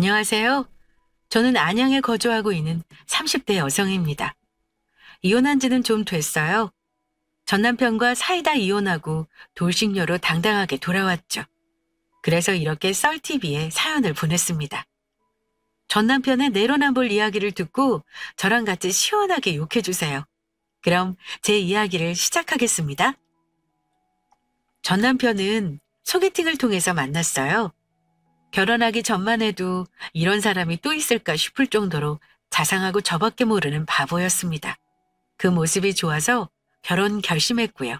안녕하세요. 저는 안양에 거주하고 있는 30대 여성입니다. 이혼한 지는 좀 됐어요. 전 남편과 사이다 이혼하고 돌싱녀로 당당하게 돌아왔죠. 그래서 이렇게 썰TV에 사연을 보냈습니다. 전 남편의 내로남불 이야기를 듣고 저랑 같이 시원하게 욕해주세요. 그럼 제 이야기를 시작하겠습니다. 전 남편은 소개팅을 통해서 만났어요. 결혼하기 전만 해도 이런 사람이 또 있을까 싶을 정도로 자상하고 저밖에 모르는 바보였습니다. 그 모습이 좋아서 결혼 결심했고요.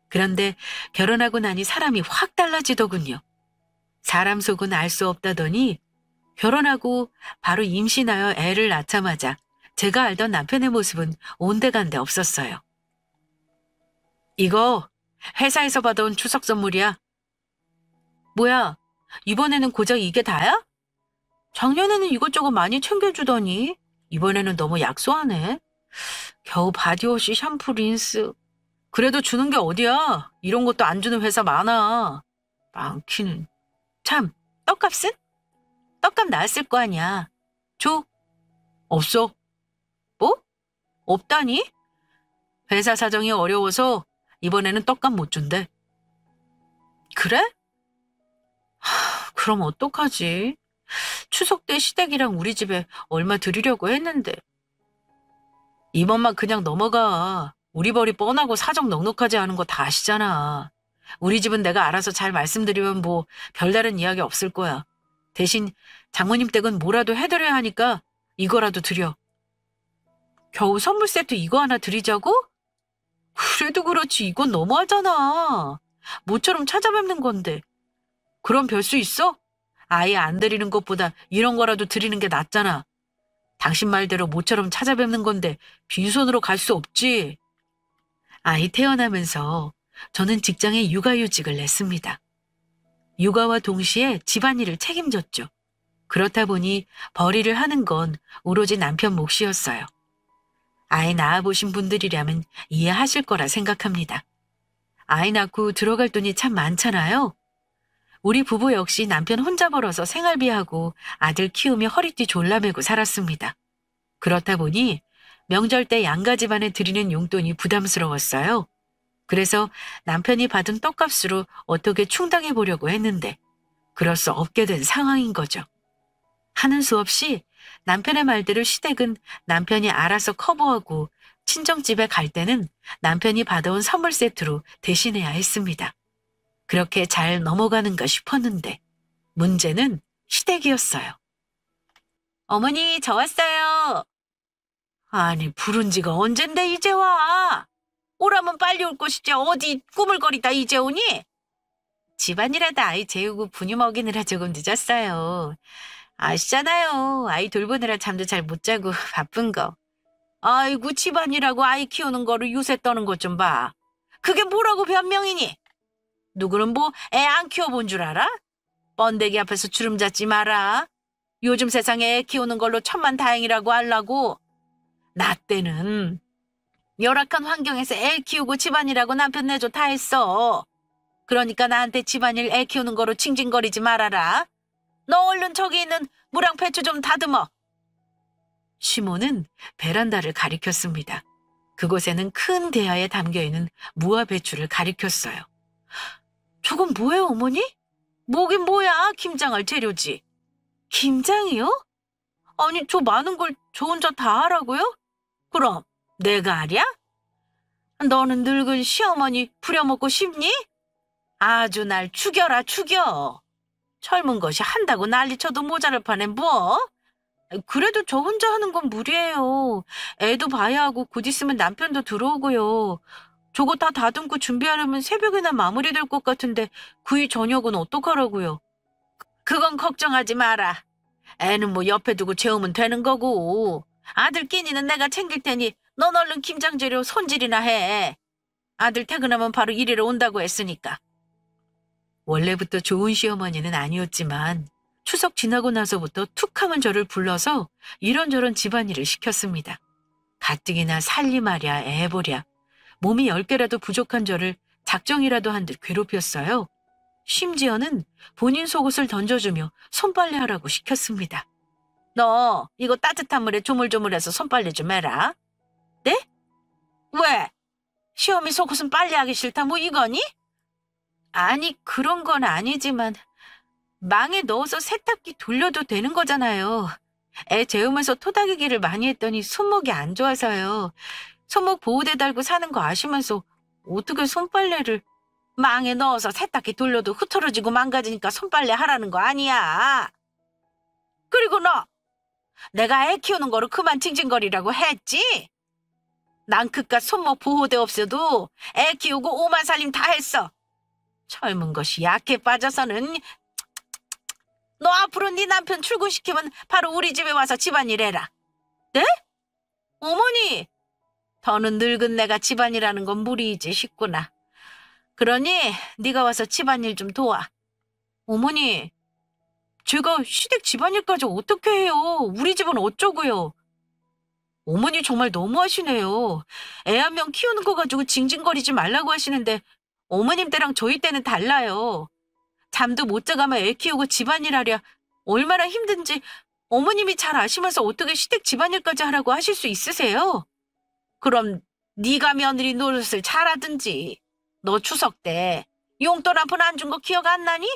그런데 결혼하고 나니 사람이 확 달라지더군요. 사람 속은 알 수 없다더니 결혼하고 바로 임신하여 애를 낳자마자 제가 알던 남편의 모습은 온데간데 없었어요. 이거 회사에서 받아온 추석 선물이야. 뭐야? 이번에는 고작 이게 다야? 작년에는 이것저것 많이 챙겨주더니 이번에는 너무 약소하네. 겨우 바디워시, 샴푸, 린스. 그래도 주는 게 어디야? 이런 것도 안 주는 회사 많아. 많기는. 참, 떡값은? 떡값 나왔을 거 아니야. 줘. 없어. 뭐? 없다니? 회사 사정이 어려워서 이번에는 떡값 못 준대. 그래? 그럼 어떡하지? 추석 때 시댁이랑 우리 집에 얼마 드리려고 했는데. 이번만 그냥 넘어가. 우리 벌이 뻔하고 사정 넉넉하지 않은 거 다 아시잖아. 우리 집은 내가 알아서 잘 말씀드리면 뭐 별다른 이야기 없을 거야. 대신 장모님 댁은 뭐라도 해드려야 하니까 이거라도 드려. 겨우 선물 세트 이거 하나 드리자고? 그래도 그렇지 이건 너무하잖아. 모처럼 찾아뵙는 건데. 그럼 별 수 있어? 아예 안 드리는 것보다 이런 거라도 드리는 게 낫잖아. 당신 말대로 모처럼 찾아뵙는 건데 빈손으로 갈 수 없지. 아이 태어나면서 저는 직장에 육아휴직을 냈습니다. 육아와 동시에 집안일을 책임졌죠. 그렇다 보니 벌이를 하는 건 오로지 남편 몫이었어요. 아이 낳아보신 분들이라면 이해하실 거라 생각합니다. 아이 낳고 들어갈 돈이 참 많잖아요. 우리 부부 역시 남편 혼자 벌어서 생활비하고 아들 키우며 허리띠 졸라매고 살았습니다. 그렇다 보니 명절 때 양가 집안에 드리는 용돈이 부담스러웠어요. 그래서 남편이 받은 떡값으로 어떻게 충당해 보려고 했는데 그럴 수 없게 된 상황인 거죠. 하는 수 없이 남편의 말대로 시댁은 남편이 알아서 커버하고 친정집에 갈 때는 남편이 받아온 선물 세트로 대신해야 했습니다. 그렇게 잘 넘어가는가 싶었는데 문제는 시댁이었어요. 어머니, 저 왔어요. 아니, 부른 지가 언젠데 이제 와. 오라면 빨리 올 것이지 어디 꾸물거리다 이제 오니? 집안일하다 아이 재우고 분유 먹이느라 조금 늦었어요. 아시잖아요. 아이 돌보느라 잠도 잘 못 자고 바쁜 거. 아이고 집안일하고 아이 키우는 거를 요새 떠는 것 좀 봐. 그게 뭐라고 변명이니? 누구는 뭐 애 안 키워본 줄 알아? 번데기 앞에서 주름 잡지 마라. 요즘 세상에 애 키우는 걸로 천만다행이라고 하려고. 나 때는 열악한 환경에서 애 키우고 집안일하고 남편 내조 다 했어. 그러니까 나한테 집안일 애 키우는 거로 징징거리지 말아라. 너 얼른 저기 있는 무랑 배추 좀 다듬어. 시모는 베란다를 가리켰습니다. 그곳에는 큰 대야에 담겨있는 무와 배추를 가리켰어요. 저건 뭐예요, 어머니? 뭐긴 뭐야, 김장할 재료지. 김장이요? 아니, 저 많은 걸 저 혼자 다 하라고요? 그럼 내가 하랴? 너는 늙은 시어머니 부려먹고 싶니? 아주 날 죽여라, 죽여. 젊은 것이 한다고 난리쳐도 모자랄 판에 뭐? 그래도 저 혼자 하는 건 무리예요. 애도 봐야 하고 곧 있으면 남편도 들어오고요. 저거 다 다듬고 준비하려면 새벽이나 마무리될 것 같은데 그이 저녁은 어떡하라고요? 그건 걱정하지 마라. 애는 뭐 옆에 두고 재우면 되는 거고. 아들 끼니는 내가 챙길 테니 넌 얼른 김장재료 손질이나 해. 아들 퇴근하면 바로 이리로 온다고 했으니까. 원래부터 좋은 시어머니는 아니었지만 추석 지나고 나서부터 툭 하면 저를 불러서 이런저런 집안일을 시켰습니다. 가뜩이나 살림하랴 애보랴 몸이 10개라도 부족한 저를 작정이라도 한 듯 괴롭혔어요. 심지어는 본인 속옷을 던져주며 손빨래 하라고 시켰습니다. 너 이거 따뜻한 물에 조물조물해서 손빨래 좀 해라. 네? 왜? 시어미 속옷은 빨래하기 싫다 뭐 이거니? 아니 그런 건 아니지만 망에 넣어서 세탁기 돌려도 되는 거잖아요. 애 재우면서 토닥이기를 많이 했더니 손목이 안 좋아서요. 손목 보호대 달고 사는 거 아시면서 어떻게 손빨래를. 망에 넣어서 세탁기 돌려도 흐트러지고 망가지니까 손빨래 하라는 거 아니야. 그리고 너 내가 애 키우는 거로 그만 징징거리라고 했지? 난 그깟 손목 보호대 없어도 애 키우고 오만 살림 다 했어. 젊은 것이 약해 빠져서는. 너 앞으로 네 남편 출근시키면 바로 우리 집에 와서 집안일 해라. 네? 어머니, 더는 늙은 내가 집안일하는 건 무리이지 싶구나. 그러니 네가 와서 집안일 좀 도와. 어머니, 제가 시댁 집안일까지 어떻게 해요? 우리 집은 어쩌고요? 어머니 정말 너무하시네요. 애 한 명 키우는 거 가지고 징징거리지 말라고 하시는데 어머님 때랑 저희 때는 달라요. 잠도 못 자가며 애 키우고 집안일 하랴 얼마나 힘든지 어머님이 잘 아시면서 어떻게 시댁 집안일까지 하라고 하실 수 있으세요? 그럼 네가 며느리 노릇을 잘하든지. 너 추석 때 용돈 한 푼 안 준 거 기억 안 나니?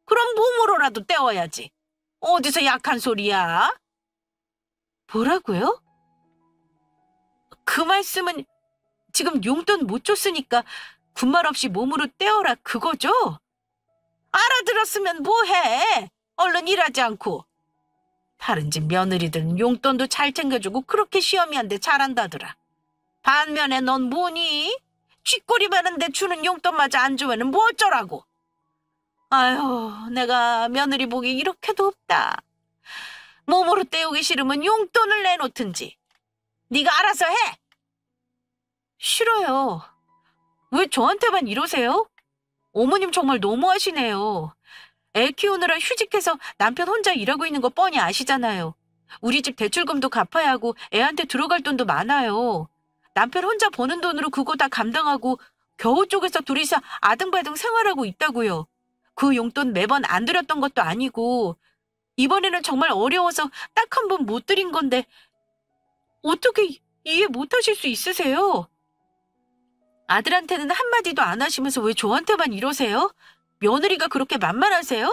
그럼 몸으로라도 때워야지. 어디서 약한 소리야? 뭐라고요? 그 말씀은 지금 용돈 못 줬으니까 군말 없이 몸으로 떼어라 그거죠? 알아들었으면 뭐해? 얼른 일하지 않고. 다른 집 며느리들은 용돈도 잘 챙겨주고 그렇게 시어미한테 잘한다더라. 반면에 넌 뭐니? 쥐꼬리 베는데 주는 용돈마저 안 주면은 뭐 어쩌라고. 아휴, 내가 며느리 복이 이렇게도 없다. 몸으로 때우기 싫으면 용돈을 내놓든지. 네가 알아서 해. 싫어요. 왜 저한테만 이러세요? 어머님 정말 너무하시네요. 애 키우느라 휴직해서 남편 혼자 일하고 있는 거 뻔히 아시잖아요. 우리 집 대출금도 갚아야 하고 애한테 들어갈 돈도 많아요. 남편 혼자 버는 돈으로 그거 다 감당하고 겨우 쪽에서 둘이서 아등바등 생활하고 있다고요. 그 용돈 매번 안 드렸던 것도 아니고 이번에는 정말 어려워서 딱 한 번 못 드린 건데 어떻게 이해 못 하실 수 있으세요? 아들한테는 한마디도 안 하시면서 왜 저한테만 이러세요? 며느리가 그렇게 만만하세요?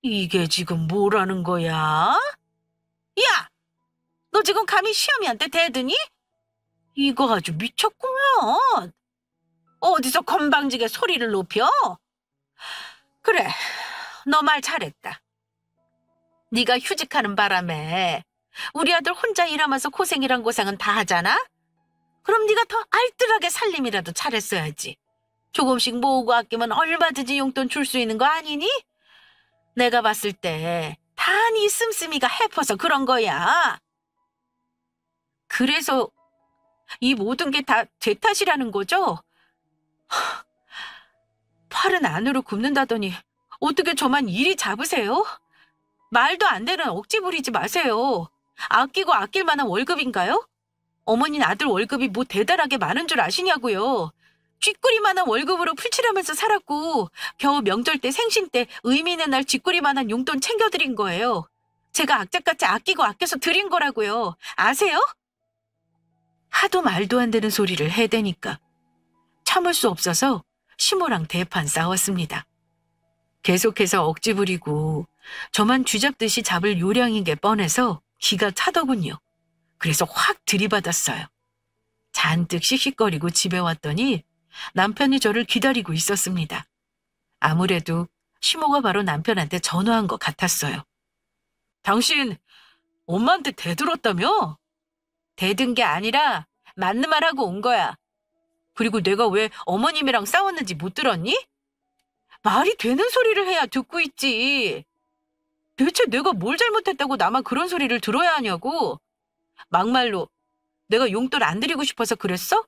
이게 지금 뭐라는 거야? 야! 너 지금 감히 시어미한테 대드니? 이거 아주 미쳤구먼. 어디서 건방지게 소리를 높여? 그래, 너 말 잘했다. 네가 휴직하는 바람에 우리 아들 혼자 일하면서 고생이란 고생은 다 하잖아? 그럼 네가 더 알뜰하게 살림이라도 잘했어야지. 조금씩 모으고 아끼면 얼마든지 용돈 줄 수 있는 거 아니니? 내가 봤을 때 다 네 씀씀이가 해퍼서 그런 거야. 그래서 이 모든 게 다 제 탓이라는 거죠? 팔은 안으로 굽는다더니 어떻게 저만 이리 잡으세요? 말도 안 되는 억지 부리지 마세요. 아끼고 아낄 만한 월급인가요? 어머니는 아들 월급이 뭐 대단하게 많은 줄 아시냐고요. 쥐꼬리만한 월급으로 풀칠하면서 살았고 겨우 명절 때 생신 때 의미 있는 날 쥐꼬리만한 용돈 챙겨드린 거예요. 제가 악착같이 아끼고 아껴서 드린 거라고요. 아세요? 하도 말도 안 되는 소리를 해대니까 참을 수 없어서 시모랑 대판 싸웠습니다. 계속해서 억지 부리고 저만 쥐잡듯이 잡을 요량인 게 뻔해서 기가 차더군요. 그래서 확 들이받았어요. 잔뜩 씩씩거리고 집에 왔더니 남편이 저를 기다리고 있었습니다. 아무래도 시모가 바로 남편한테 전화한 것 같았어요. 당신 엄마한테 대들었다며? 대든 게 아니라 맞는 말 하고 온 거야. 그리고 내가 왜 어머님이랑 싸웠는지 못 들었니? 말이 되는 소리를 해야 듣고 있지. 대체 내가 뭘 잘못했다고 나만 그런 소리를 들어야 하냐고. 막말로 내가 용돈 안 드리고 싶어서 그랬어?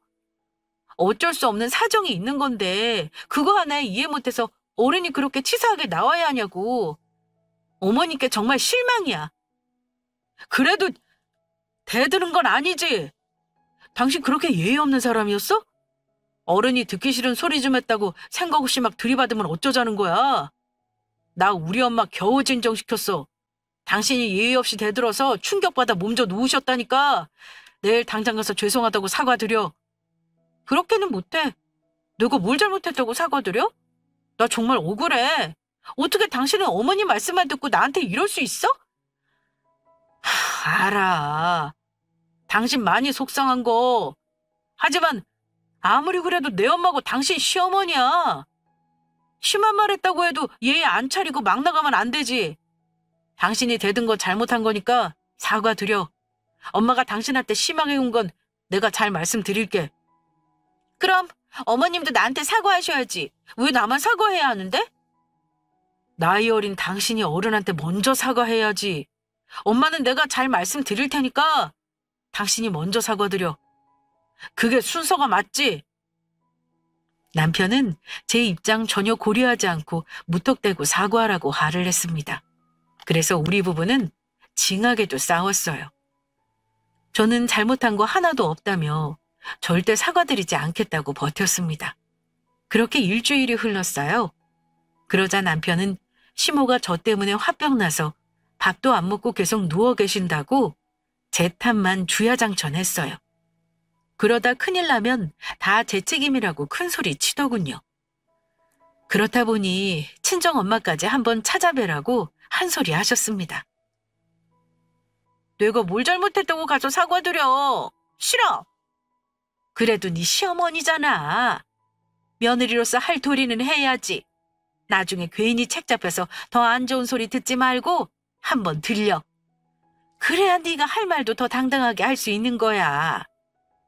어쩔 수 없는 사정이 있는 건데 그거 하나에 이해 못해서 어른이 그렇게 치사하게 나와야 하냐고. 어머니께 정말 실망이야. 그래도 대드는 건 아니지. 당신 그렇게 예의 없는 사람이었어? 어른이 듣기 싫은 소리 좀 했다고 생각 없이 막 들이받으면 어쩌자는 거야? 나 우리 엄마 겨우 진정시켰어. 당신이 예의 없이 대들어서 충격받아 몸져 누우셨다니까. 내일 당장 가서 죄송하다고 사과드려. 그렇게는 못해. 내가 뭘 잘못했다고 사과드려? 나 정말 억울해. 어떻게 당신은 어머니 말씀만 듣고 나한테 이럴 수 있어? 알아. 당신 많이 속상한 거. 하지만 아무리 그래도 내 엄마고 당신 시어머니야. 심한 말 했다고 해도 예의 안 차리고 막 나가면 안 되지. 당신이 대든 거 잘못한 거니까 사과드려. 엄마가 당신한테 심하게 군 건 내가 잘 말씀드릴게. 그럼 어머님도 나한테 사과하셔야지. 왜 나만 사과해야 하는데? 나이 어린 당신이 어른한테 먼저 사과해야지. 엄마는 내가 잘 말씀드릴 테니까 당신이 먼저 사과드려. 그게 순서가 맞지? 남편은 제 입장 전혀 고려하지 않고 무턱대고 사과하라고 화를 냈습니다. 그래서 우리 부부는 징하게도 싸웠어요. 저는 잘못한 거 하나도 없다며 절대 사과드리지 않겠다고 버텼습니다. 그렇게 일주일이 흘렀어요. 그러자 남편은 시모가 저 때문에 화병 나서 밥도 안 먹고 계속 누워 계신다고 제 탓만 주야장천했어요. 그러다 큰일 나면 다 제 책임이라고 큰 소리 치더군요. 그렇다 보니 친정엄마까지 한번 찾아뵈라고 한 소리 하셨습니다. 내가 뭘 잘못했다고 가서 사과드려. 싫어. 그래도 네 시어머니잖아. 며느리로서 할 도리는 해야지. 나중에 괜히 책 잡혀서 더 안 좋은 소리 듣지 말고 한번 들려. 그래야 네가 할 말도 더 당당하게 할 수 있는 거야.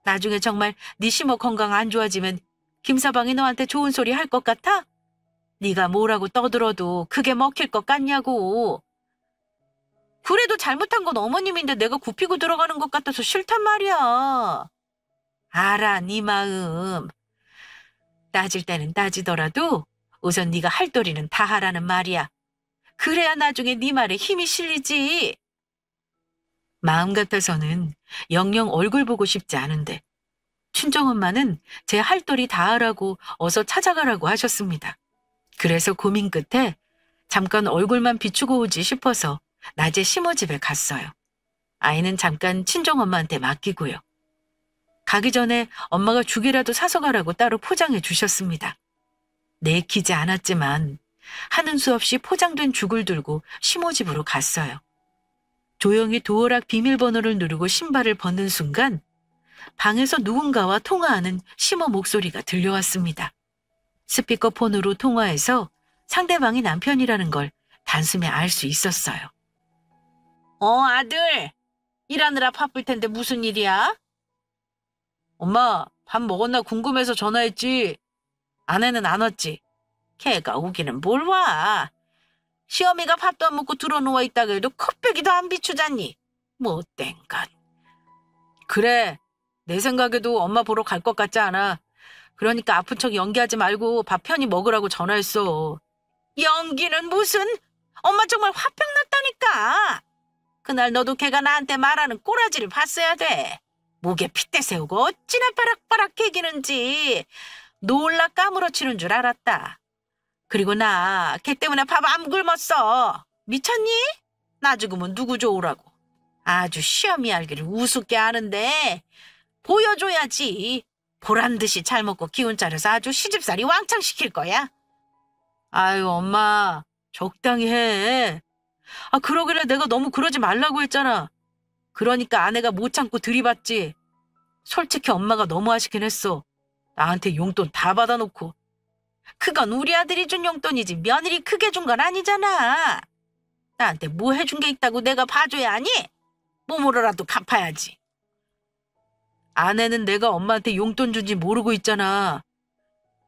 나중에 정말 네 시모 건강 안 좋아지면 김서방이 너한테 좋은 소리 할 것 같아? 네가 뭐라고 떠들어도 그게 먹힐 것 같냐고. 그래도 잘못한 건 어머님인데 내가 굽히고 들어가는 것 같아서 싫단 말이야. 알아, 네 마음. 따질 때는 따지더라도 우선 네가 할 도리는 다 하라는 말이야. 그래야 나중에 네 말에 힘이 실리지. 마음 같아서는 영영 얼굴 보고 싶지 않은데 친정엄마는 제 할 도리 다 하라고 어서 찾아가라고 하셨습니다. 그래서 고민 끝에 잠깐 얼굴만 비추고 오지 싶어서 낮에 시모 집에 갔어요. 아이는 잠깐 친정엄마한테 맡기고요. 가기 전에 엄마가 죽이라도 사서 가라고 따로 포장해 주셨습니다. 내키지 않았지만 하는 수 없이 포장된 죽을 들고 시모 집으로 갔어요. 조용히 도어락 비밀번호를 누르고 신발을 벗는 순간 방에서 누군가와 통화하는 시모 목소리가 들려왔습니다. 스피커폰으로 통화해서 상대방이 남편이라는 걸 단숨에 알 수 있었어요. 아들. 일하느라 바쁠 텐데 무슨 일이야? 엄마, 밥 먹었나 궁금해서 전화했지. 아내는 안 왔지? 걔가 오기는 뭘 와. 시어미가 밥도 안 먹고 들어누워 있다가 해도 컵배기도 안 비추잖니. 못된 것. 그래, 내 생각에도 엄마 보러 갈 것 같지 않아. 그러니까 아픈 척 연기하지 말고 밥 편히 먹으라고 전화했어. 연기는 무슨? 엄마 정말 화병 났다니까. 그날 너도 걔가 나한테 말하는 꼬라지를 봤어야 돼. 목에 핏대 세우고 어찌나 빠락빠락 개기는지 놀라 까무러치는 줄 알았다. 그리고 나 걔 때문에 밥 안 굶었어. 미쳤니? 나 죽으면 누구 좋으라고. 아주 시험이 알기를 우습게 아는데 보여줘야지. 보란듯이 잘 먹고 기운 차려서 아주 시집살이 왕창 시킬 거야. 아유 엄마 적당히 해. 그러길래 내가 너무 그러지 말라고 했잖아. 그러니까 아내가 못 참고 들이받지. 솔직히 엄마가 너무하시긴 했어. 나한테 용돈 다 받아놓고. 그건 우리 아들이 준 용돈이지 며느리 크게 준 건 아니잖아. 나한테 뭐 해준 게 있다고 내가 봐줘야 하니? 몸으로라도 갚아야지. 아내는 내가 엄마한테 용돈 준지 모르고 있잖아.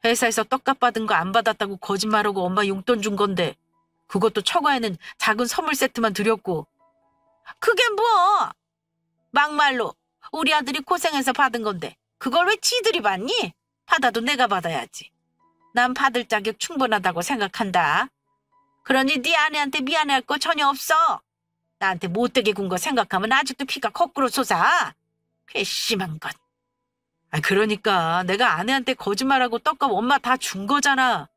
회사에서 떡값 받은 거 안 받았다고 거짓말하고 엄마 용돈 준 건데 그것도 처가에는 작은 선물 세트만 드렸고. 그게 뭐? 막말로 우리 아들이 고생해서 받은 건데 그걸 왜 지들이 받니? 받아도 내가 받아야지. 난 받을 자격 충분하다고 생각한다. 그러니 네 아내한테 미안해할 거 전혀 없어. 나한테 못되게 군 거 생각하면 아직도 피가 거꾸로 솟아. 괘씸한 것. 그러니까 내가 아내한테 거짓말하고 떡값 엄마 다 준 거잖아.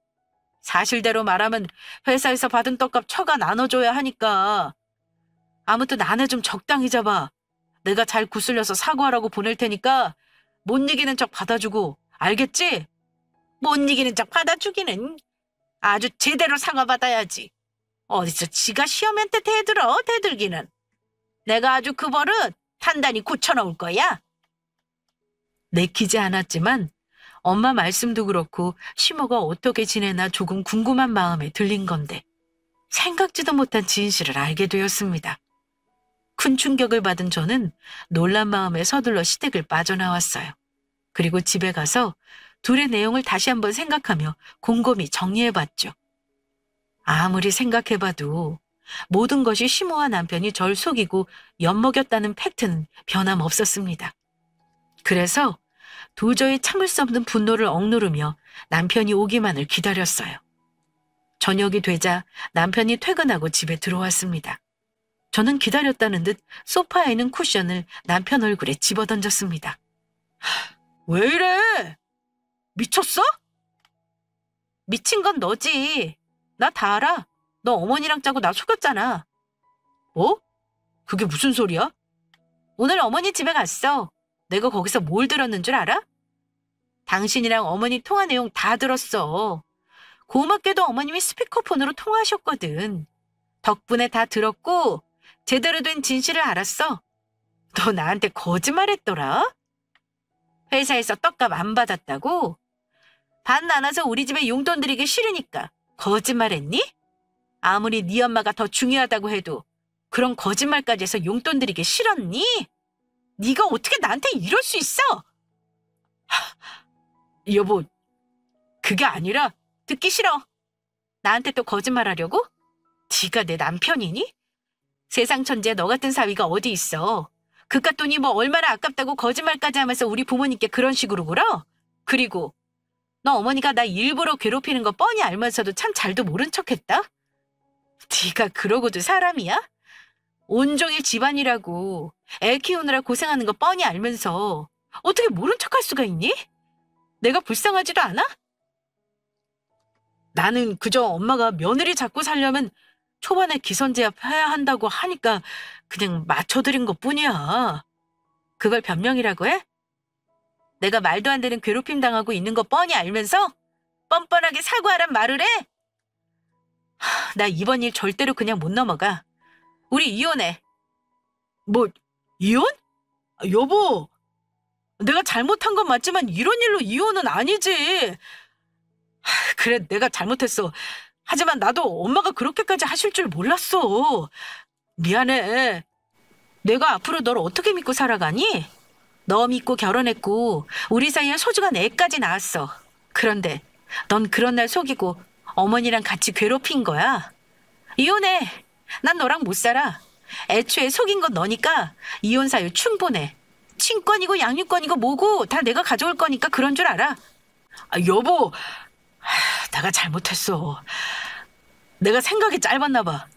사실대로 말하면 회사에서 받은 떡값 처가 나눠줘야 하니까. 아무튼 아내 좀 적당히 잡아. 내가 잘 구슬려서 사과하라고 보낼 테니까 못 이기는 척 받아주고. 알겠지? 못 이기는 척 받아주기는 아주 제대로 사과받아야지. 어디서 지가 시험한테 대들기는. 내가 아주 그 버릇 단단히 고쳐놓을 거야. 내키지 않았지만 엄마 말씀도 그렇고 시모가 어떻게 지내나 조금 궁금한 마음에 들린 건데 생각지도 못한 진실을 알게 되었습니다. 큰 충격을 받은 저는 놀란 마음에 서둘러 시댁을 빠져나왔어요. 그리고 집에 가서 둘의 내용을 다시 한번 생각하며 곰곰이 정리해봤죠. 아무리 생각해봐도 모든 것이 시모와 남편이 절 속이고 엿먹였다는 팩트는 변함없었습니다. 그래서 도저히 참을 수 없는 분노를 억누르며 남편이 오기만을 기다렸어요. 저녁이 되자 남편이 퇴근하고 집에 들어왔습니다. 저는 기다렸다는 듯 소파에 있는 쿠션을 남편 얼굴에 집어던졌습니다. 왜 이래? 미쳤어? 미친 건 너지. 나 다 알아. 너 어머니랑 짜고 나 속였잖아. 뭐? 그게 무슨 소리야? 오늘 어머니 집에 갔어. 내가 거기서 뭘 들었는 줄 알아? 당신이랑 어머니 통화 내용 다 들었어. 고맙게도 어머님이 스피커폰으로 통화하셨거든. 덕분에 다 들었고 제대로 된 진실을 알았어. 너 나한테 거짓말했더라? 회사에서 떡값 안 받았다고? 반 나눠서 우리 집에 용돈 드리기 싫으니까 거짓말했니? 아무리 네 엄마가 더 중요하다고 해도 그런 거짓말까지 해서 용돈 드리기 싫었니? 네가 어떻게 나한테 이럴 수 있어? 여보, 그게 아니라 듣기 싫어. 나한테 또 거짓말하려고? 네가 내 남편이니? 세상 천지에 너 같은 사위가 어디 있어. 그깟 돈이 뭐 얼마나 아깝다고 거짓말까지 하면서 우리 부모님께 그런 식으로 굴어? 그리고 너 어머니가 나 일부러 괴롭히는 거 뻔히 알면서도 참 잘도 모른 척했다? 네가 그러고도 사람이야? 온종일 집안이라고 애 키우느라 고생하는 거 뻔히 알면서 어떻게 모른 척할 수가 있니? 내가 불쌍하지도 않아? 나는 그저 엄마가 며느리 잡고 살려면 초반에 기선제압 해야 한다고 하니까 그냥 맞춰드린 것뿐이야. 그걸 변명이라고 해? 내가 말도 안 되는 괴롭힘 당하고 있는 거 뻔히 알면서 뻔뻔하게 사과하란 말을 해? 나 이번 일 절대로 그냥 못 넘어가. 우리 이혼해. 뭐, 이혼? 여보, 내가 잘못한 건 맞지만 이런 일로 이혼은 아니지. 그래, 내가 잘못했어. 하지만 나도 엄마가 그렇게까지 하실 줄 몰랐어. 미안해. 내가 앞으로 널 어떻게 믿고 살아가니? 너 믿고 결혼했고 우리 사이에 소중한 애까지 낳았어. 그런데 넌 그런 날 속이고 어머니랑 같이 괴롭힌 거야. 이혼해. 난 너랑 못 살아. 애초에 속인 건 너니까 이혼 사유 충분해. 친권이고 양육권이고 뭐고 다 내가 가져올 거니까 그런 줄 알아. 여보, 내가 잘못했어. 내가 생각이 짧았나 봐.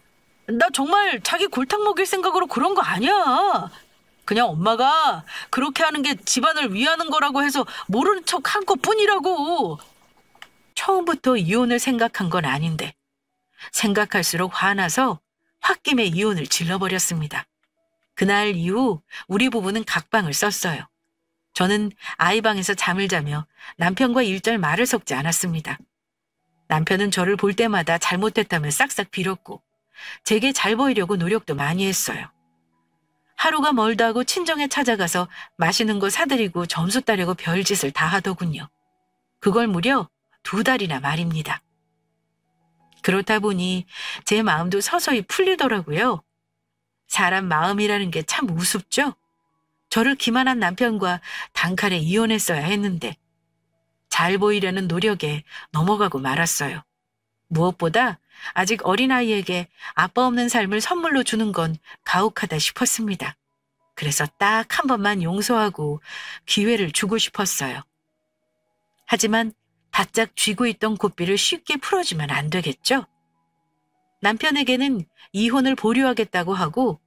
나 정말 자기 골탕 먹일 생각으로 그런 거 아니야. 그냥 엄마가 그렇게 하는 게 집안을 위하는 거라고 해서 모르는 척 한 것뿐이라고. 처음부터 이혼을 생각한 건 아닌데 생각할수록 화나서 홧김에 이혼을 질러버렸습니다. 그날 이후 우리 부부는 각방을 썼어요. 저는 아이 방에서 잠을 자며 남편과 일절 말을 섞지 않았습니다. 남편은 저를 볼 때마다 잘못했다며 싹싹 빌었고 제게 잘 보이려고 노력도 많이 했어요. 하루가 멀다 하고 친정에 찾아가서 맛있는 거 사드리고 점수 따려고 별짓을 다 하더군요. 그걸 무려 2달이나 말입니다. 그렇다 보니 제 마음도 서서히 풀리더라고요. 사람 마음이라는 게 참 우습죠? 저를 기만한 남편과 단칼에 이혼했어야 했는데 잘 보이려는 노력에 넘어가고 말았어요. 무엇보다 아직 어린아이에게 아빠 없는 삶을 선물로 주는 건 가혹하다 싶었습니다. 그래서 딱 한 번만 용서하고 기회를 주고 싶었어요. 하지만 바짝 쥐고 있던 고삐를 쉽게 풀어주면 안 되겠죠? 남편에게는 이혼을 보류하겠다고 하고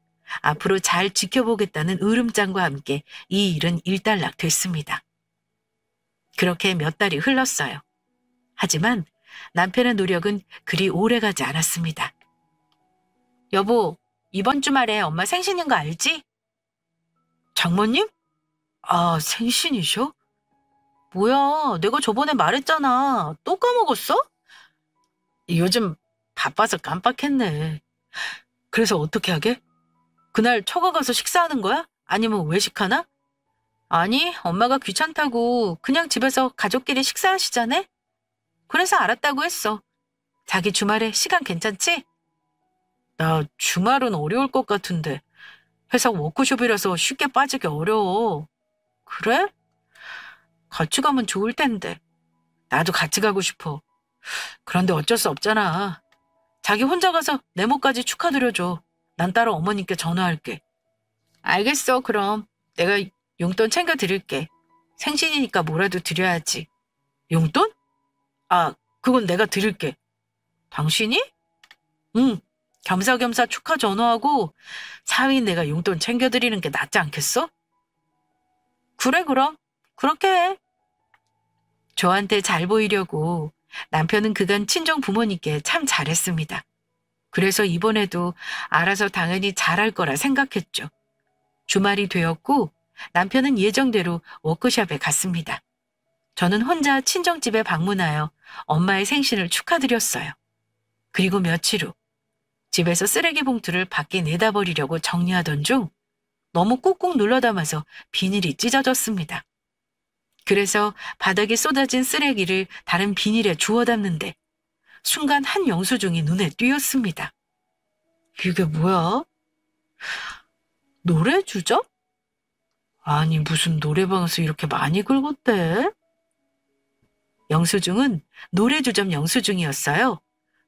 앞으로 잘 지켜보겠다는 으름장과 함께 이 일은 일단락됐습니다. 그렇게 몇 달이 흘렀어요. 하지만 남편의 노력은 그리 오래가지 않았습니다. 여보, 이번 주말에 엄마 생신인 거 알지? 장모님? 아, 생신이셔? 뭐야, 내가 저번에 말했잖아. 또 까먹었어? 요즘 바빠서 깜빡했네. 그래서 어떻게 하게? 그날 처가 가서 식사하는 거야? 아니면 외식하나? 아니, 엄마가 귀찮다고 그냥 집에서 가족끼리 식사하시자네? 그래서 알았다고 했어. 자기 주말에 시간 괜찮지? 나 주말은 어려울 것 같은데. 회사 워크숍이라서 쉽게 빠지기 어려워. 그래? 같이 가면 좋을 텐데. 나도 같이 가고 싶어. 그런데 어쩔 수 없잖아. 자기 혼자 가서 내 몫까지 축하드려줘. 난 따로 어머님께 전화할게. 알겠어, 그럼. 내가 용돈 챙겨드릴게. 생신이니까 뭐라도 드려야지. 용돈? 아, 그건 내가 드릴게. 당신이? 응. 겸사겸사 축하 전화하고 사위인 내가 용돈 챙겨드리는 게 낫지 않겠어? 그래, 그럼. 그렇게 해. 저한테 잘 보이려고 남편은 그간 친정 부모님께 참 잘했습니다. 그래서 이번에도 알아서 당연히 잘할 거라 생각했죠. 주말이 되었고 남편은 예정대로 워크숍에 갔습니다. 저는 혼자 친정집에 방문하여 엄마의 생신을 축하드렸어요. 그리고 며칠 후 집에서 쓰레기 봉투를 밖에 내다버리려고 정리하던 중 너무 꾹꾹 눌러 담아서 비닐이 찢어졌습니다. 그래서 바닥에 쏟아진 쓰레기를 다른 비닐에 주워 담는데 순간 한 영수증이 눈에 띄었습니다. 이게 뭐야? 노래 주점? 아니, 무슨 노래방에서 이렇게 많이 긁었대? 영수증은 노래 주점 영수증이었어요.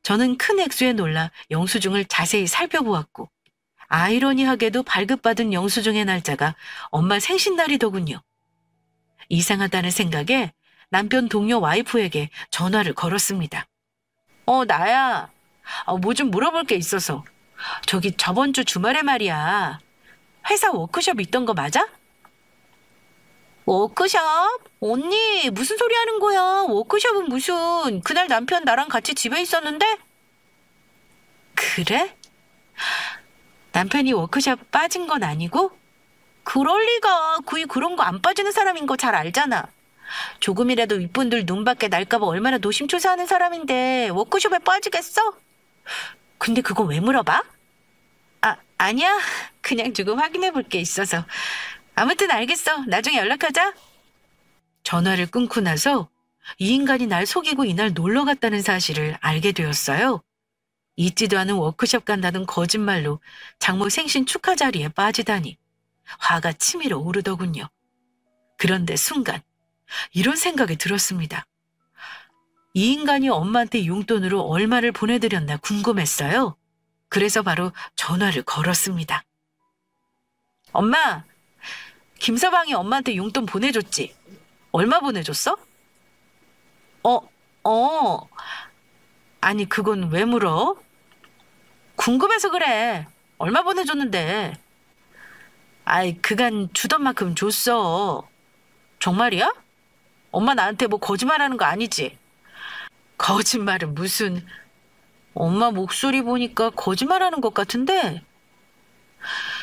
저는 큰 액수에 놀라 영수증을 자세히 살펴보았고 아이러니하게도 발급받은 영수증의 날짜가 엄마 생신날이더군요. 이상하다는 생각에 남편 동료 와이프에게 전화를 걸었습니다. 나야. 뭐 좀 물어볼 게 있어서. 저기 저번 주 주말에 말이야. 회사 워크숍 있던 거 맞아? 워크숍? 언니, 무슨 소리 하는 거야? 워크숍은 무슨. 그날 남편 나랑 같이 집에 있었는데? 그래? 남편이 워크숍 빠진 건 아니고? 그럴 리가. 그이 그런 거 안 빠지는 사람인 거 잘 알잖아. 조금이라도 윗분들 눈밖에 날까봐 얼마나 노심초사하는 사람인데 워크숍에 빠지겠어? 근데 그건 왜 물어봐? 아니야. 그냥 조금 확인해 볼 게 있어서. 아무튼 알겠어. 나중에 연락하자. 전화를 끊고 나서 이 인간이 날 속이고 이날 놀러 갔다는 사실을 알게 되었어요. 있지도 않은 워크숍 간다는 거짓말로 장모 생신 축하 자리에 빠지다니 화가 치밀어 오르더군요. 그런데 순간 이런 생각이 들었습니다. 이 인간이 엄마한테 용돈으로 얼마를 보내드렸나 궁금했어요. 그래서 바로 전화를 걸었습니다. 엄마, 김서방이 엄마한테 용돈 보내줬지? 얼마 보내줬어? 아니 그건 왜 물어? 궁금해서 그래. 얼마 보내줬는데? 아이, 그간 주던 만큼 줬어. 정말이야? 엄마 나한테 뭐 거짓말하는 거 아니지? 거짓말은 무슨. 엄마 목소리 보니까 거짓말하는 것 같은데?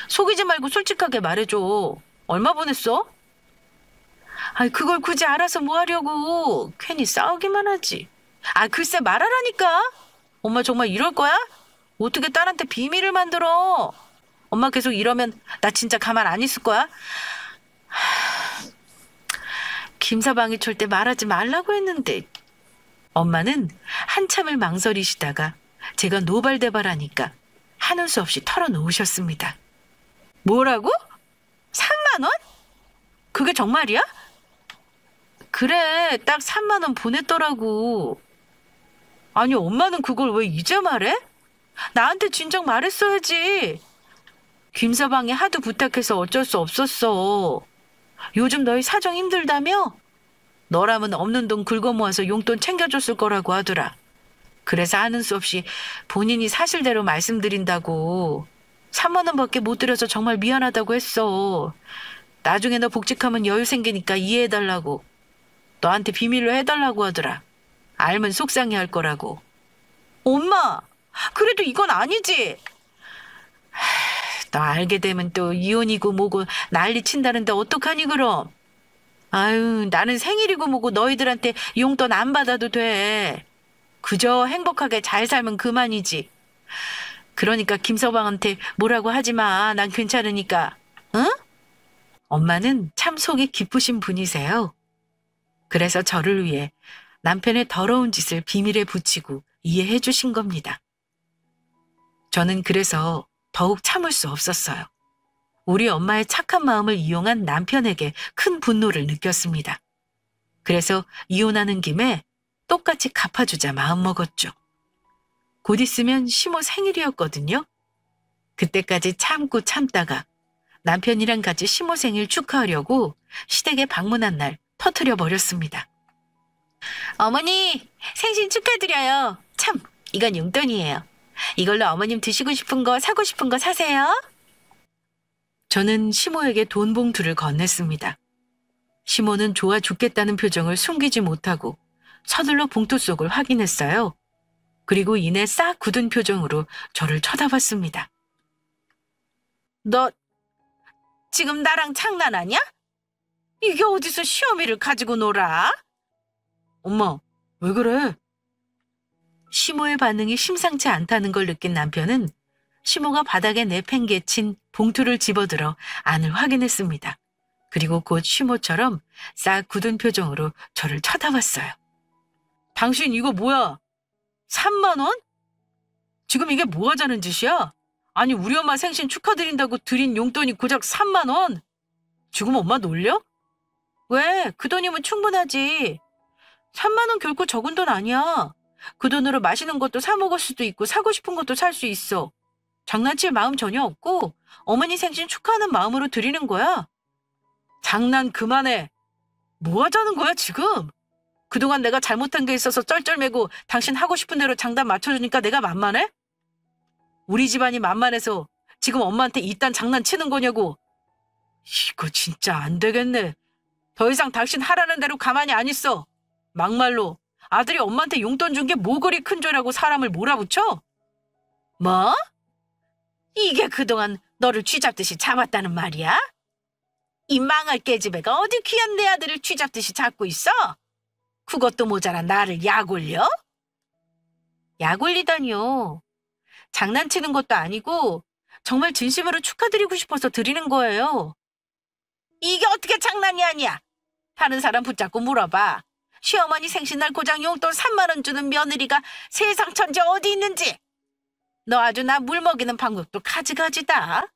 속이지 말고 솔직하게 말해줘. 얼마 보냈어? 아이, 그걸 굳이 알아서 뭐 하려고. 괜히 싸우기만 하지. 글쎄 말하라니까. 엄마 정말 이럴 거야? 어떻게 딸한테 비밀을 만들어? 엄마 계속 이러면 나 진짜 가만 안 있을 거야? 김서방이 절대 말하지 말라고 했는데. 엄마는 한참을 망설이시다가 제가 노발대발하니까 하는 수 없이 털어놓으셨습니다. 뭐라고? 3만 원? 그게 정말이야? 그래, 딱 3만 원 보냈더라고. 아니, 엄마는 그걸 왜 이제 말해? 나한테 진작 말했어야지. 김서방이 하도 부탁해서 어쩔 수 없었어. 요즘 너희 사정 힘들다며? 너라면 없는 돈 긁어 모아서 용돈 챙겨줬을 거라고 하더라. 그래서 하는 수 없이 본인이 사실대로 말씀드린다고. 3만 원밖에 못 드려서 정말 미안하다고 했어. 나중에 너 복직하면 여유 생기니까 이해해달라고. 너한테 비밀로 해달라고 하더라. 알면 속상해할 거라고. 엄마, 그래도 이건 아니지. 너 알게 되면 또 이혼이고 뭐고 난리 친다는데 어떡하니 그럼? 아유, 나는 생일이고 뭐고 너희들한테 용돈 안 받아도 돼. 그저 행복하게 잘 살면 그만이지. 그러니까 김서방한테 뭐라고 하지 마. 난 괜찮으니까. 응? 엄마는 참 속이 깊으신 분이세요. 그래서 저를 위해 남편의 더러운 짓을 비밀에 붙이고 이해해 주신 겁니다. 저는 그래서 더욱 참을 수 없었어요. 우리 엄마의 착한 마음을 이용한 남편에게 큰 분노를 느꼈습니다. 그래서 이혼하는 김에 똑같이 갚아주자 마음먹었죠. 곧 있으면 시모 생일이었거든요. 그때까지 참고 참다가 남편이랑 같이 시모 생일 축하하려고 시댁에 방문한 날 터뜨려 버렸습니다. 어머니, 생신 축하드려요. 참, 이건 용돈이에요. 이걸로 어머님 드시고 싶은 거, 사고 싶은 거 사세요. 저는 시모에게 돈 봉투를 건넸습니다. 시모는 좋아 죽겠다는 표정을 숨기지 못하고 서둘러 봉투 속을 확인했어요. 그리고 이내 싹 굳은 표정으로 저를 쳐다봤습니다. 너 지금 나랑 장난하냐? 이게 어디서 시어미를 가지고 놀아? 엄마, 왜 그래? 시모의 반응이 심상치 않다는 걸 느낀 남편은 시모가 바닥에 내팽개친 봉투를 집어들어 안을 확인했습니다. 그리고 곧 시모처럼 싹 굳은 표정으로 저를 쳐다봤어요. 당신 이거 뭐야? 3만 원? 지금 이게 뭐 하자는 짓이야? 아니 우리 엄마 생신 축하드린다고 드린 용돈이 고작 3만 원? 지금 엄마 놀려? 왜? 그 돈이면 충분하지. 3만 원 결코 적은 돈 아니야. 그 돈으로 맛있는 것도 사 먹을 수도 있고 사고 싶은 것도 살 수 있어. 장난칠 마음 전혀 없고 어머니 생신 축하하는 마음으로 드리는 거야. 장난 그만해. 뭐 하자는 거야 지금? 그동안 내가 잘못한 게 있어서 쩔쩔매고 당신 하고 싶은 대로 장단 맞춰주니까 내가 만만해? 우리 집안이 만만해서 지금 엄마한테 이딴 장난치는 거냐고. 이거 진짜 안 되겠네. 더 이상 당신 하라는 대로 가만히 안 있어. 막말로 아들이 엄마한테 용돈 준 게 뭐 그리 큰 죄라고 사람을 몰아붙여? 뭐? 이게 그동안 너를 쥐잡듯이 잡았다는 말이야? 이 망할 깨지배가 어디 귀한 내 아들을 쥐잡듯이 잡고 있어? 그것도 모자라 나를 약 올려? 약 올리다니요. 장난치는 것도 아니고 정말 진심으로 축하드리고 싶어서 드리는 거예요. 이게 어떻게 장난이 아니야? 다른 사람 붙잡고 물어봐. 시어머니 생신날 고장 용돈 3만 원 주는 며느리가 세상 천지 어디 있는지. 너 아주 나 물먹이는 방법도 가지가지다.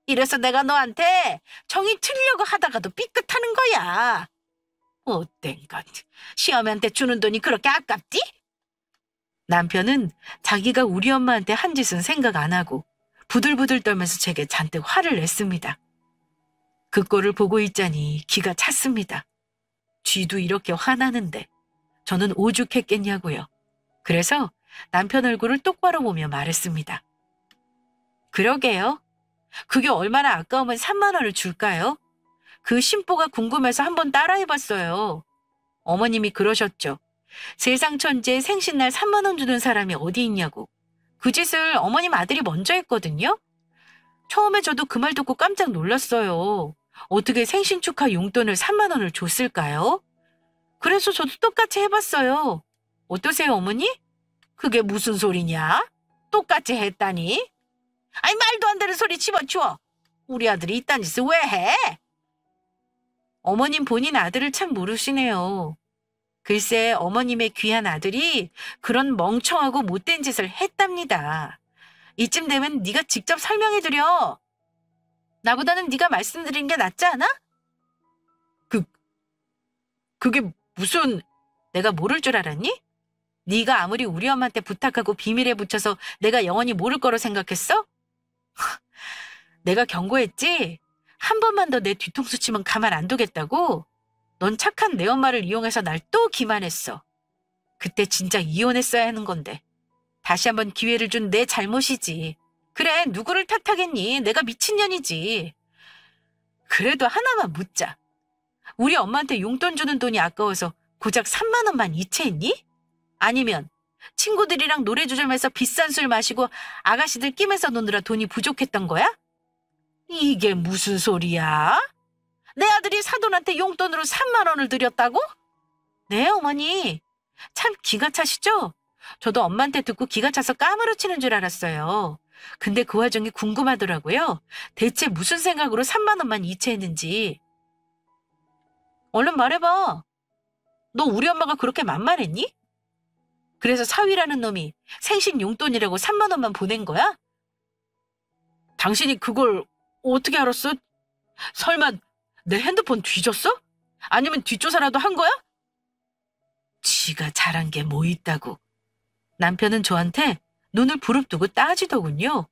이래서 내가 너한테 정이 틀려고 하다가도 삐끗하는 거야. 못된 것. 시어머니한테 주는 돈이 그렇게 아깝디? 남편은 자기가 우리 엄마한테 한 짓은 생각 안 하고 부들부들 떨면서 제게 잔뜩 화를 냈습니다. 그 꼴을 보고 있자니 기가 찼습니다. 쥐도 이렇게 화나는데 저는 오죽했겠냐고요. 그래서 남편 얼굴을 똑바로 보며 말했습니다. 그러게요. 그게 얼마나 아까우면 3만 원을 줄까요? 그 심보가 궁금해서 한번 따라해봤어요. 어머님이 그러셨죠. 세상 천지에 생신날 3만 원 주는 사람이 어디 있냐고. 그 짓을 어머님 아들이 먼저 했거든요. 처음에 저도 그 말 듣고 깜짝 놀랐어요. 어떻게 생신 축하 용돈을 3만 원을 줬을까요? 그래서 저도 똑같이 해봤어요. 어떠세요, 어머니? 그게 무슨 소리냐? 똑같이 했다니? 아니, 말도 안 되는 소리 집어치워. 우리 아들이 이딴 짓을 왜 해? 어머님 본인 아들을 참 모르시네요. 글쎄 어머님의 귀한 아들이 그런 멍청하고 못된 짓을 했답니다. 이쯤 되면 네가 직접 설명해드려. 나보다는 네가 말씀드리는 게 낫지 않아? 그게 무슨... 내가 모를 줄 알았니? 네가 아무리 우리 엄마한테 부탁하고 비밀에 붙여서 내가 영원히 모를 거로 생각했어? 내가 경고했지? 한 번만 더 내 뒤통수 치면 가만 안 두겠다고? 넌 착한 내 엄마를 이용해서 날 또 기만했어. 그때 진짜 이혼했어야 하는 건데. 다시 한번 기회를 준 내 잘못이지. 그래, 누구를 탓하겠니? 내가 미친년이지. 그래도 하나만 묻자. 우리 엄마한테 용돈 주는 돈이 아까워서 고작 3만 원만 이체했니? 아니면 친구들이랑 노래 조절면서 비싼 술 마시고 아가씨들 끼면서 노느라 돈이 부족했던 거야? 이게 무슨 소리야? 내 아들이 사돈한테 용돈으로 3만 원을 드렸다고? 네, 어머니. 참 기가 차시죠? 저도 엄마한테 듣고 기가 차서 까무러치는 줄 알았어요. 근데 그 와중에 궁금하더라고요. 대체 무슨 생각으로 3만 원만 이체했는지. 얼른 말해봐. 너 우리 엄마가 그렇게 만만했니? 그래서 사위라는 놈이 생신 용돈이라고 3만 원만 보낸 거야? 당신이 그걸 어떻게 알았어? 설마 내 핸드폰 뒤졌어? 아니면 뒷조사라도 한 거야? 지가 잘한 게 뭐 있다고. 남편은 저한테 눈을 부릅뜨고 따지더군요.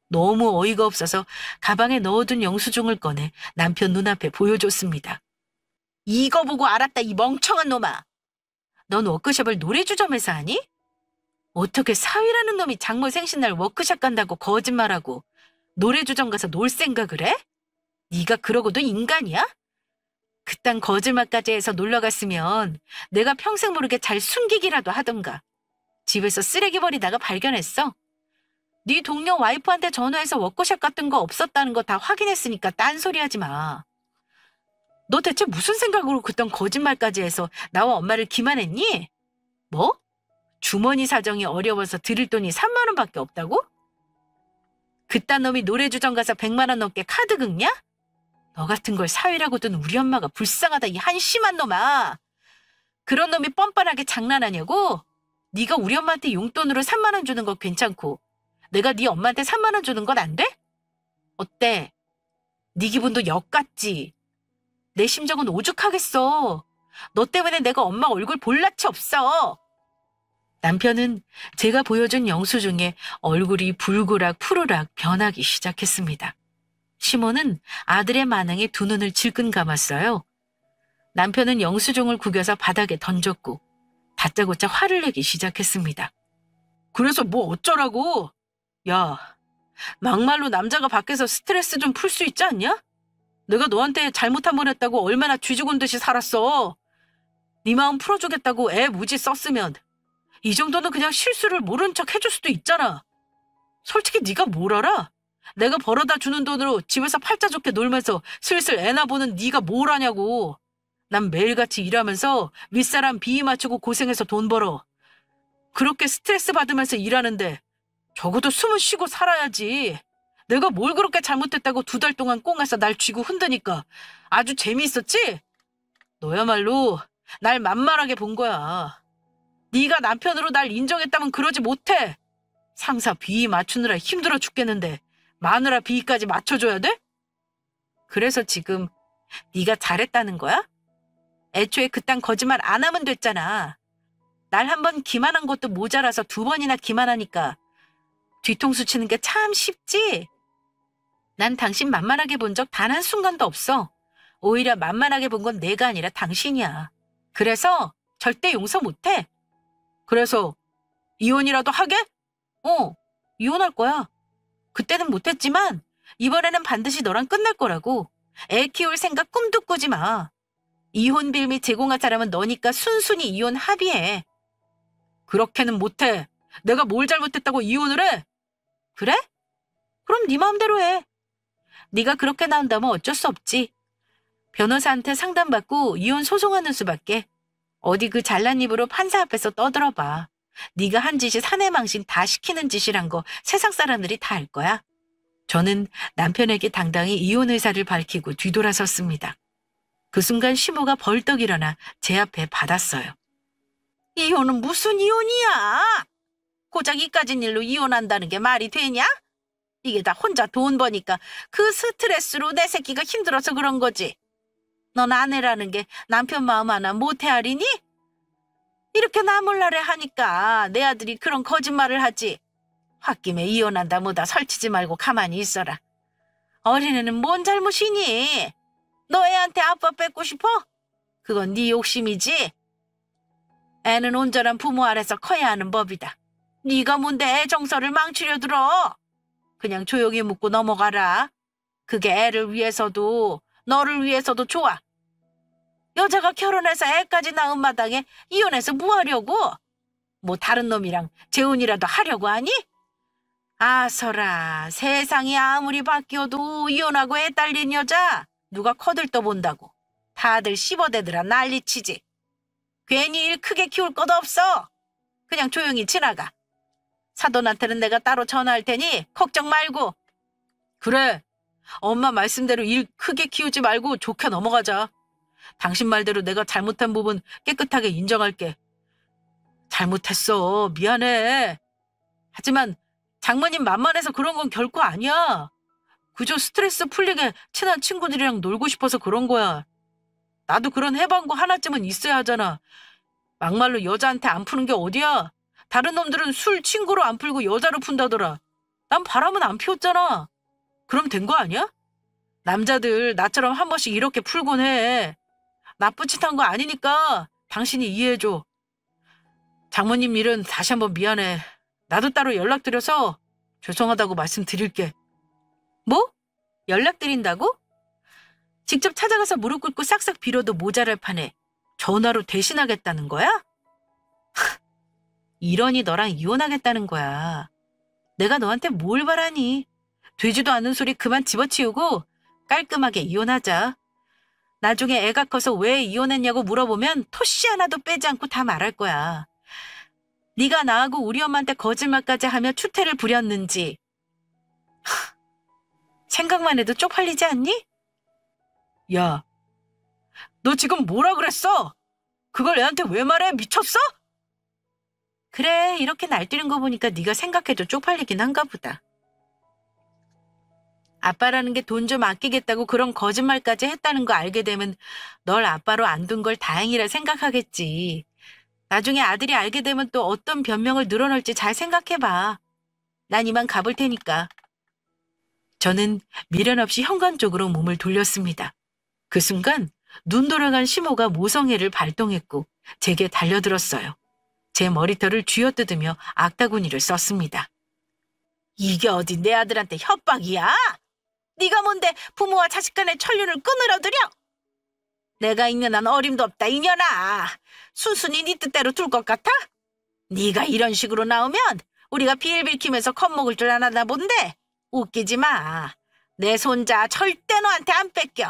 너무 어이가 없어서 가방에 넣어둔 영수증을 꺼내 남편 눈앞에 보여줬습니다. 이거 보고 알았다, 이 멍청한 놈아. 넌 워크숍을 노래주점에서 하니? 어떻게 사위라는 놈이 장모 생신날 워크숍 간다고 거짓말하고 노래주점 가서 놀 생각을 해? 네가 그러고도 인간이야? 그딴 거짓말까지 해서 놀러 갔으면 내가 평생 모르게 잘 숨기기라도 하던가. 집에서 쓰레기 버리다가 발견했어. 네 동료 와이프한테 전화해서 워크숍 같은 거 없었다는 거 다 확인했으니까 딴소리 하지 마. 너 대체 무슨 생각으로 그딴 거짓말까지 해서 나와 엄마를 기만했니? 뭐? 주머니 사정이 어려워서 드릴 돈이 3만 원밖에 없다고? 그딴 놈이 노래주점 가서 100만 원 넘게 카드 긁냐? 너 같은 걸 사위라고 둔 우리 엄마가 불쌍하다, 이 한심한 놈아. 그런 놈이 뻔뻔하게 장난하냐고? 네가 우리 엄마한테 용돈으로 3만 원 주는 건 괜찮고 내가 네 엄마한테 3만 원 주는 건 안 돼? 어때? 네 기분도 역 같지? 내 심정은 오죽하겠어. 너 때문에 내가 엄마 얼굴 볼 낯이 없어. 남편은 제가 보여준 영수증에 얼굴이 불그락 푸르락 변하기 시작했습니다. 시몬은 아들의 만행에 두 눈을 질끈 감았어요. 남편은 영수증을 구겨서 바닥에 던졌고 다짜고짜 화를 내기 시작했습니다. 그래서 뭐 어쩌라고? 야, 막말로 남자가 밖에서 스트레스 좀 풀 수 있지 않냐? 내가 너한테 잘못 한 번 했다고 얼마나 쥐죽은 듯이 살았어. 네 마음 풀어주겠다고 애 무지 썼으면 이 정도는 그냥 실수를 모른 척 해줄 수도 있잖아. 솔직히 네가 뭘 알아? 내가 벌어다 주는 돈으로 집에서 팔자 좋게 놀면서 슬슬 애나 보는 네가 뭘 아냐고. 난 매일같이 일하면서 윗사람 비위 맞추고 고생해서 돈 벌어. 그렇게 스트레스 받으면서 일하는데 적어도 숨은 쉬고 살아야지. 내가 뭘 그렇게 잘못했다고 2달 동안 꽁해서 날 쥐고 흔드니까 아주 재미있었지? 너야말로 날 만만하게 본 거야. 네가 남편으로 날 인정했다면 그러지 못해. 상사 비위 맞추느라 힘들어 죽겠는데 마누라 비위까지 맞춰줘야 돼? 그래서 지금 네가 잘했다는 거야? 애초에 그딴 거짓말 안 하면 됐잖아. 날 한 번 기만한 것도 모자라서 2번이나 기만하니까 뒤통수 치는 게 참 쉽지? 난 당신 만만하게 본 적 단 한순간도 없어. 오히려 만만하게 본 건 내가 아니라 당신이야. 그래서 절대 용서 못해. 그래서 이혼이라도 하게? 이혼할 거야. 그때는 못했지만 이번에는 반드시 너랑 끝낼 거라고. 애 키울 생각 꿈도 꾸지 마. 이혼 빌미 제공할 사람은 너니까 순순히 이혼 합의해. 그렇게는 못해. 내가 뭘 잘못했다고 이혼을 해? 그래? 그럼 네 마음대로 해. 네가 그렇게 나온다면 어쩔 수 없지. 변호사한테 상담받고 이혼 소송하는 수밖에. 어디 그 잘난 입으로 판사 앞에서 떠들어봐. 네가 한 짓이 사내망신 다 시키는 짓이란 거 세상 사람들이 다 알 거야. 저는 남편에게 당당히 이혼 의사를 밝히고 뒤돌아섰습니다. 그 순간 시모가 벌떡 일어나 제 앞에 받았어요. 이혼은 무슨 이혼이야? 고작 이까진 일로 이혼한다는 게 말이 되냐? 이게 다 혼자 돈 버니까 그 스트레스로 내 새끼가 힘들어서 그런 거지. 넌 아내라는 게 남편 마음 하나 못 헤아리니? 이렇게 나몰라래 하니까 내 아들이 그런 거짓말을 하지. 홧김에 이혼한다 뭐다 설치지 말고 가만히 있어라. 어린애는 뭔 잘못이니? 너 애한테 아빠 뺏고 싶어? 그건 네 욕심이지. 애는 온전한 부모 아래서 커야 하는 법이다. 네가 뭔데 애 정서를 망치려 들어? 그냥 조용히 묻고 넘어가라. 그게 애를 위해서도 너를 위해서도 좋아. 여자가 결혼해서 애까지 낳은 마당에 이혼해서 뭐 하려고? 뭐 다른 놈이랑 재혼이라도 하려고 하니? 아서라, 세상이 아무리 바뀌어도 이혼하고 애 딸린 여자 누가 거들떠본다고. 다들 씹어대더라 난리치지. 괜히 일 크게 키울 것 없어. 그냥 조용히 지나가. 사돈한테는 내가 따로 전화할 테니 걱정 말고. 그래. 엄마 말씀대로 일 크게 키우지 말고 좋게 넘어가자. 당신 말대로 내가 잘못한 부분 깨끗하게 인정할게. 잘못했어. 미안해. 하지만 장모님 만만해서 그런 건 결코 아니야. 그저 스트레스 풀리게 친한 친구들이랑 놀고 싶어서 그런 거야. 나도 그런 해방구 하나쯤은 있어야 하잖아. 막말로 여자한테 안 푸는 게 어디야? 다른 놈들은 술 친구로 안 풀고 여자로 푼다더라. 난 바람은 안 피웠잖아. 그럼 된 거 아니야? 남자들 나처럼 한 번씩 이렇게 풀곤 해. 나쁜 짓 한 거 아니니까 당신이 이해해줘. 장모님 일은 다시 한번 미안해. 나도 따로 연락드려서 죄송하다고 말씀드릴게. 뭐? 연락드린다고? 직접 찾아가서 무릎 꿇고 싹싹 빌어도 모자랄 판에 전화로 대신하겠다는 거야? 이러니 너랑 이혼하겠다는 거야. 내가 너한테 뭘 바라니? 되지도 않은 소리 그만 집어치우고 깔끔하게 이혼하자. 나중에 애가 커서 왜 이혼했냐고 물어보면 토씨 하나도 빼지 않고 다 말할 거야. 네가 나하고 우리 엄마한테 거짓말까지 하며 추태를 부렸는지. 생각만 해도 쪽팔리지 않니? 야, 너 지금 뭐라 그랬어? 그걸 애한테 왜 말해? 미쳤어? 그래, 이렇게 날뛰는 거 보니까 네가 생각해도 쪽팔리긴 한가 보다. 아빠라는 게 돈 좀 아끼겠다고 그런 거짓말까지 했다는 거 알게 되면 널 아빠로 안 둔 걸 다행이라 생각하겠지. 나중에 아들이 알게 되면 또 어떤 변명을 늘어놓을지 잘 생각해봐. 난 이만 가볼 테니까. 저는 미련 없이 현관 쪽으로 몸을 돌렸습니다. 그 순간 눈 돌아간 시모가 모성애를 발동했고 제게 달려들었어요. 제 머리털을 쥐어뜯으며 악다구니를 썼습니다. 이게 어디 내 아들한테 협박이야? 네가 뭔데 부모와 자식 간의 천륜을 끊으려 들여? 내가 있는 한 어림도 없다 이년아. 순순히 네 뜻대로 둘 것 같아? 네가 이런 식으로 나오면 우리가 빌빌키면서 겁먹을 줄 아나 본데. 웃기지 마. 내 손자 절대 너한테 안 뺏겨.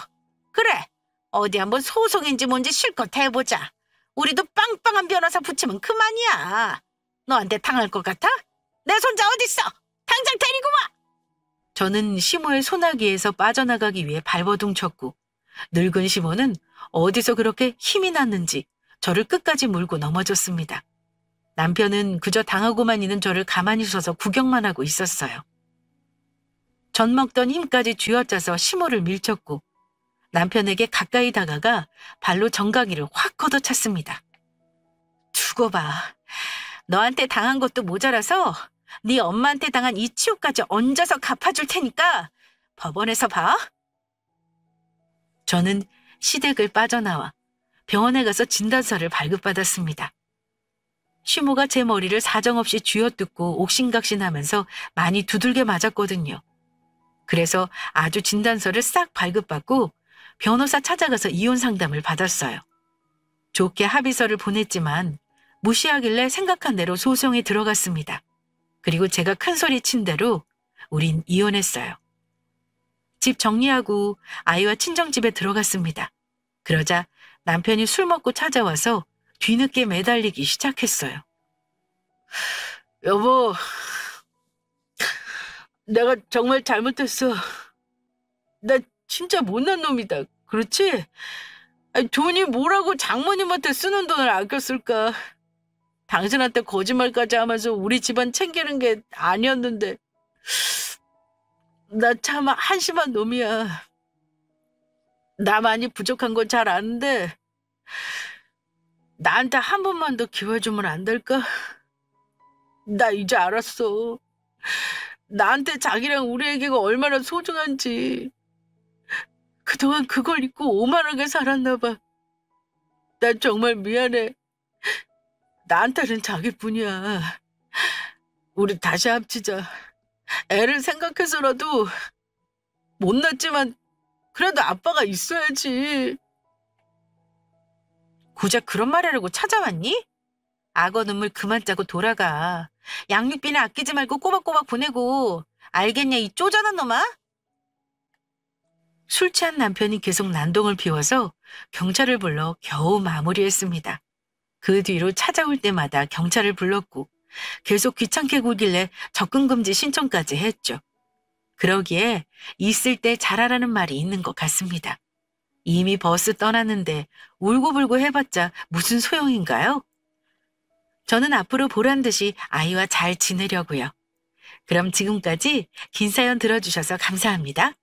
그래, 어디 한번 소송인지 뭔지 실컷 해보자. 우리도 빵빵한 변호사 붙이면 그만이야. 너한테 당할 것 같아? 내 손자 어딨어? 당장 데리고 와! 저는 시모의 소나기에서 빠져나가기 위해 발버둥 쳤고 늙은 시모는 어디서 그렇게 힘이 났는지 저를 끝까지 물고 넘어졌습니다. 남편은 그저 당하고만 있는 저를 가만히 서서 구경만 하고 있었어요. 전 먹던 힘까지 쥐어짜서 시모를 밀쳤고 남편에게 가까이 다가가 발로 정강이를 확 걷어찼습니다. 두고 봐. 너한테 당한 것도 모자라서 네 엄마한테 당한 이 치욕까지 얹어서 갚아줄 테니까 법원에서 봐. 저는 시댁을 빠져나와 병원에 가서 진단서를 발급받았습니다. 시모가 제 머리를 사정없이 쥐어뜯고 옥신각신하면서 많이 두들겨 맞았거든요. 그래서 아주 진단서를 싹 발급받고 변호사 찾아가서 이혼 상담을 받았어요. 좋게 합의서를 보냈지만 무시하길래 생각한 대로 소송에 들어갔습니다. 그리고 제가 큰 소리 친 대로 우린 이혼했어요. 집 정리하고 아이와 친정집에 들어갔습니다. 그러자 남편이 술 먹고 찾아와서 뒤늦게 매달리기 시작했어요. 여보, 내가 정말 잘못했어. 나 진짜 못난 놈이다. 그렇지? 아니, 돈이 뭐라고 장모님한테 쓰는 돈을 아꼈을까? 당신한테 거짓말까지 하면서 우리 집안 챙기는 게 아니었는데 나 참 한심한 놈이야. 나 많이 부족한 건 잘 아는데 나한테 한 번만 더 기회 주면 안 될까? 나 이제 알았어. 나한테 자기랑 우리 애기가 얼마나 소중한지. 그동안 그걸 잊고 오만하게 살았나 봐. 난 정말 미안해. 나한테는 자기뿐이야. 우리 다시 합치자. 애를 생각해서라도 못났지만 그래도 아빠가 있어야지. 고작 그런 말 하려고 찾아왔니? 악어 눈물 그만 짜고 돌아가. 양육비는 아끼지 말고 꼬박꼬박 보내고. 알겠냐, 이 쪼잔한 놈아? 술 취한 남편이 계속 난동을 피워서 경찰을 불러 겨우 마무리했습니다. 그 뒤로 찾아올 때마다 경찰을 불렀고 계속 귀찮게 굴길래 접근금지 신청까지 했죠. 그러기에 있을 때 잘하라는 말이 있는 것 같습니다. 이미 버스 떠났는데 울고불고 해봤자 무슨 소용인가요? 저는 앞으로 보란 듯이 아이와 잘 지내려고요. 그럼 지금까지 긴 사연 들어주셔서 감사합니다.